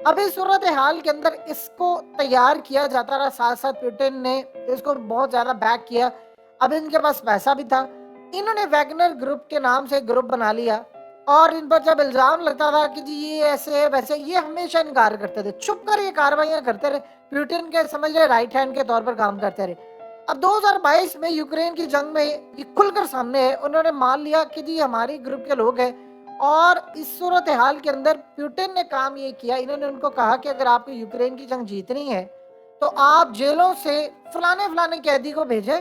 اب اس صورتحال کے اندر اس کو تیار کیا جاتا رہا، ساتھ ساتھ پیوٹن نے اس کو بہت زیادہ بیک کیا۔ اب ان کے پاس پیسہ بھی تھا، انہوں نے ویگنر گروپ کے نام سے ایک گروپ بنا لیا، اور ان پر جب الزام لگتا تھا کہ جی یہ ایسے ہے ویسے، یہ ہمیشہ انکار کرتے تھے، چھپ کر یہ کارروائیاں کرتے رہے، پیوٹن کے سمجھ رہے رائٹ ہینڈ کے طور پر کام کرتے رہے۔ اب 2022 میں یوکرین کی جنگ میں یہ کھل کر سامنے ہے، انہوں نے مان لیا کہ جی ہماری گروپ کے لوگ ہیں، اور اس صورتحال کے اندر پیوٹن نے کام یہ کیا، انہوں نے ان کو کہا کہ اگر آپ کو یوکرین کی جنگ جیتنی ہے تو آپ جیلوں سے فلانے فلانے قیدی کو بھیجیں،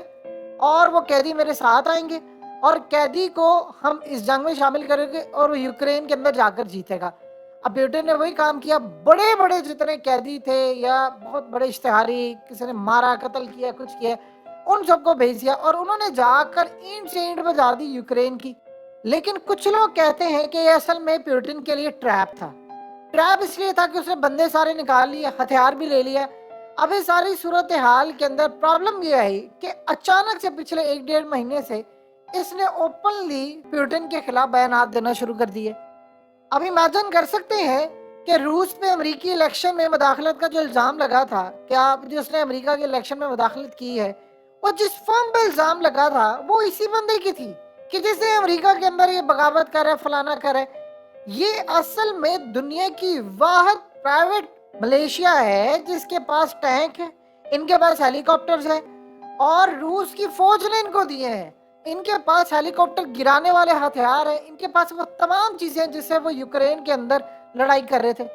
اور وہ قیدی میرے ساتھ آئیں گے، اور قیدی کو ہم اس جنگ میں شامل کریں گے، اور وہ یوکرین کے اندر جا کر جیتے گا۔ اب پیوٹن نے وہی کام کیا، بڑے بڑے جتنے قیدی تھے یا بہت بڑے اشتہاری، کسی نے مارا قتل کیا کچھ کیا، ان سب کو بھیج دیا، اور انہوں نے جا کر اینٹ سے اینٹ بجا دی یوکرین کی۔ لیکن کچھ لوگ کہتے ہیں کہ یہ اصل میں پیوٹن کے لیے ٹریپ تھا۔ ٹریپ اس لیے تھا کہ اس نے بندے سارے نکال لیے، ہتھیار بھی لے لیا۔ اب اس ساری صورتحال کے اندر پرابلم یہ آئی کہ اچانک سے پچھلے 1 ڈیڑھ مہینے سے اس نے اوپنلی پیوٹن کے خلاف بیانات دینا شروع کر دیے۔ اب امیجن کر سکتے ہیں کہ روس پہ امریکی الیکشن میں مداخلت کا جو الزام لگا تھا، کیا جس نے امریکہ کے الیکشن میں مداخلت کی ہے، وہ جس فرم پہ الزام لگا تھا وہ اسی بندے کی تھی کہ جس نے امریکہ کے اندر یہ بغاوت کرے، فلانا کرے۔ یہ اصل میں دنیا کی واحد پرائیویٹ ملیشیا ہے جس کے پاس ٹینک ہے، ان کے پاس ہیلی کاپٹرز ہیں، اور روس کی فوج نے ان کو دیے ہیں۔ ان کے پاس ہیلی کاپٹر گرانے والے ہتھیار ہیں، ان کے پاس وہ تمام چیزیں جس سے وہ یوکرین کے اندر لڑائی کر رہے تھے۔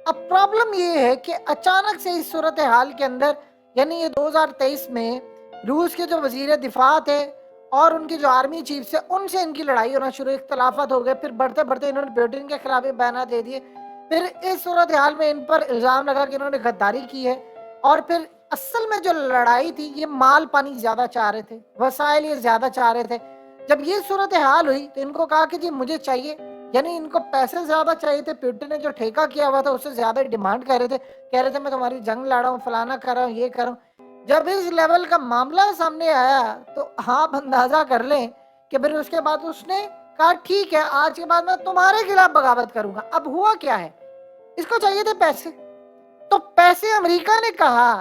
اب پرابلم یہ ہے کہ اچانک سے اس صورتحال کے اندر، یعنی یہ 2023 میں روس کے جو وزیر دفاع تھے اور ان کی جو آرمی چیف ہے، ان سے ان کی لڑائی ہونا شروع، اختلافات ہو گئے، پھر بڑھتے بڑھتے انہوں نے پیوٹن کے خلاف بھی بیانات دے دیے۔ پھر اس صورتحال میں ان پر الزام لگا کہ انہوں نے غداری کی ہے، اور پھر اصل میں جو لڑائی تھی یہ مال پانی زیادہ چاہ رہے تھے، وسائل یہ زیادہ چاہ رہے تھے۔ جب یہ صورتحال ہوئی تو ان کو کہا کہ جی مجھے چاہیے، یعنی ان کو پیسے زیادہ چاہیے تھے، پیوٹن نے جو ٹھیکہ کیا ہوا تھا اس سے زیادہ ڈیمانڈ کر رہے تھے، کہہ رہے تھے میں تمہاری جنگ لڑا ہوں، فلانا کر رہا ہوں، یہ کر رہا ہوں۔ جب اس لیول کا معاملہ سامنے آیا تو آپ اندازہ کر لیں کہ پھر اس کے بعد اس نے کہا ٹھیک ہے آج کے بعد میں تمہارے خلاف بغاوت کروں گا۔ اب ہوا کیا ہے، اس کو چاہیے تھے پیسے، تو پیسے امریکہ نے کہا،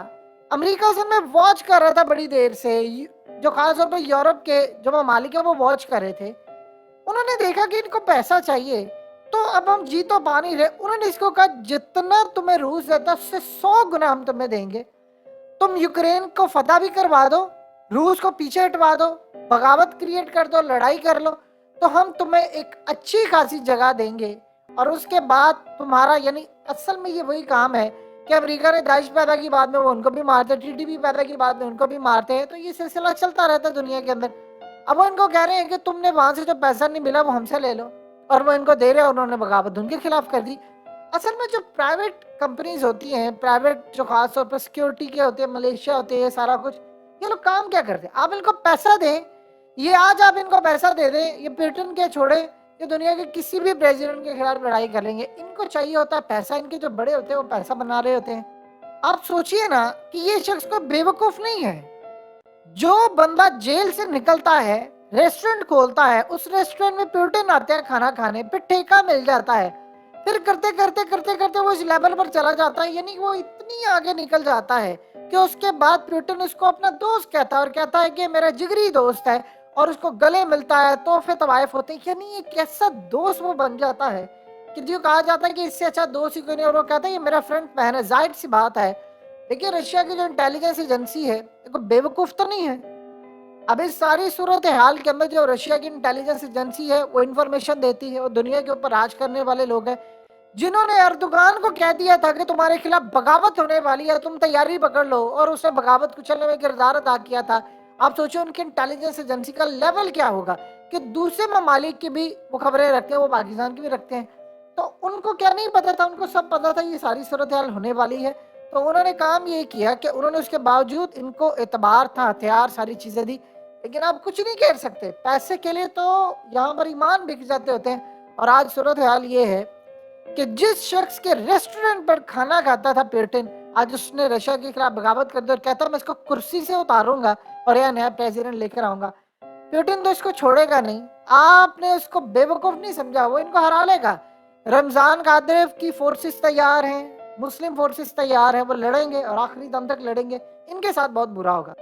امریکہ اصل میں واچ کر رہا تھا بڑی دیر سے، جو خاص طور پر یورپ کے جو ممالک ہیں وہ واچ کر رہے تھے۔ انہوں نے دیکھا کہ ان کو پیسہ چاہیے، تو اب ہم جی تو پا نہیں رہے، انہوں نے اس کو کہا جتنا تمہیں روس دیتا اس سے 100 گنا ہم تمہیں دیں گے، تم یوکرین کو فتح بھی کروا دو، روس کو پیچھے ہٹوا دو، بغاوت کریٹ کر دو، لڑائی کر لو، تو ہم تمہیں ایک اچھی خاصی جگہ دیں گے، اور اس کے بعد تمہارا، یعنی اصل میں یہ وہی کام ہے کہ امریکہ نے داعش پیدا کی، بعد میں وہ ان کو بھی مارتے، TTP پیدا کی، بعد میں ان کو بھی مارتے ہیں، تو یہ سلسلہ چلتا رہتا ہے دنیا کے اندر۔ اب وہ ان کو کہہ رہے ہیں کہ تم نے وہاں سے جو پیسہ نہیں ملا وہ ہم سے لے لو، اور وہ ان کو دے رہے ہیں، انہوں نے بغاوت ان کے خلاف کر دی۔ اصل میں جو پرائیویٹ کمپنیز ہوتی ہیں، پرائیویٹ جو خاص طور پر سیکیورٹی کے ہوتے ہیں، ملیشیا ہوتے ہیں، یہ سارا کچھ، یہ لوگ کام کیا کرتے ہیں، آپ ان کو پیسہ دیں، یہ آج آپ ان کو پیسہ دے دیں، یہ پیوٹن کے چھوڑیں، یہ دنیا کے کسی بھی پریزیڈنٹ کے خلاف لڑائی کر لیں گے، ان کو چاہیے ہوتا ہے پیسہ، ان کے جو بڑے ہوتے ہیں وہ پیسہ بنا رہے ہوتے ہیں۔ آپ سوچئے نا کہ یہ شخص کو بیوقوف نہیں ہے، جو بندہ جیل سے نکلتا ہے، ریسٹورنٹ کھولتا ہے، اس ریسٹورنٹ میں پیوٹن آتے ہیں کھانا کھانے، پھر ٹھیکہ مل جاتا ہے، پھر کرتے کرتے کرتے کرتے وہ اس لیول پر چلا جاتا ہے، یعنی وہ اتنی آگے نکل جاتا ہے کہ اس کے بعد پیوٹن اس کو اپنا دوست کہتا ہے، اور کہتا ہے کہ میرا جگری دوست ہے، اور اس کو گلے ملتا ہے، تحفے طوائف ہوتے ہیں، یعنی ایک ایسا دوست وہ بن جاتا ہے کہ جو کہا جاتا ہے کہ اس سے اچھا دوست ہی کوئی نہیں، اور وہ کہتا ہے یہ میرا فرینڈ مین ہے۔ ظاہر سی بات ہے، دیکھیے رشیا کی جو انٹیلیجنس ایجنسی ہے کوئی بیوقوف تو نہیں ہے۔ اب اس ساری صورتحال کے اندر جو رشیا کی انٹیلیجنس ایجنسی ہے وہ انفارمیشن دیتی ہے، وہ دنیا کے اوپر راج کرنے والے لوگ ہیں، جنہوں نے اردوغان کو کہہ دیا تھا کہ تمہارے خلاف بغاوت ہونے والی ہے، تم تیاری پکڑ لو، اور اس نے بغاوت کچلنے میں کردار ادا کیا تھا۔ آپ سوچو ان کی انٹیلیجنس ایجنسی کا لیول کیا ہوگا کہ دوسرے ممالک کی بھی وہ خبریں رکھتے ہیں، وہ پاکستان کی بھی رکھتے ہیں، تو ان کو کیا نہیں پتا تھا، ان کو سب پتا تھا یہ ساری صورتحال ہونے والی ہے۔ تو انہوں نے کام یہ کیا کہ انہوں نے اس کے باوجود ان کو اعتبار تھا، ہتھیار، ساری چیزیں دی، لیکن آپ کچھ نہیں کہہ سکتے، پیسے کے لیے تو یہاں پر ایمان بک جاتے ہوتے ہیں۔ اور آج صورتحال یہ ہے کہ جس شخص کے ریسٹورنٹ پر کھانا کھاتا تھا پیوٹن، آج اس نے رشیا کے خلاف بغاوت کر دی اور کہتا میں اس کو کرسی سے اتاروں گا اور یہ نیا پریزیڈنٹ لے کر آؤں گا۔ پیوٹن تو اس کو چھوڑے گا نہیں، آپ نے اس کو بے وقوف نہیں سمجھا، وہ ان کو ہرا لے گا۔ رمضان قادریف کی فورسز تیار ہیں، مسلم فورسز تیار ہیں، وہ لڑیں گے اور آخری دم تک لڑیں گے، ان کے ساتھ بہت برا ہوگا۔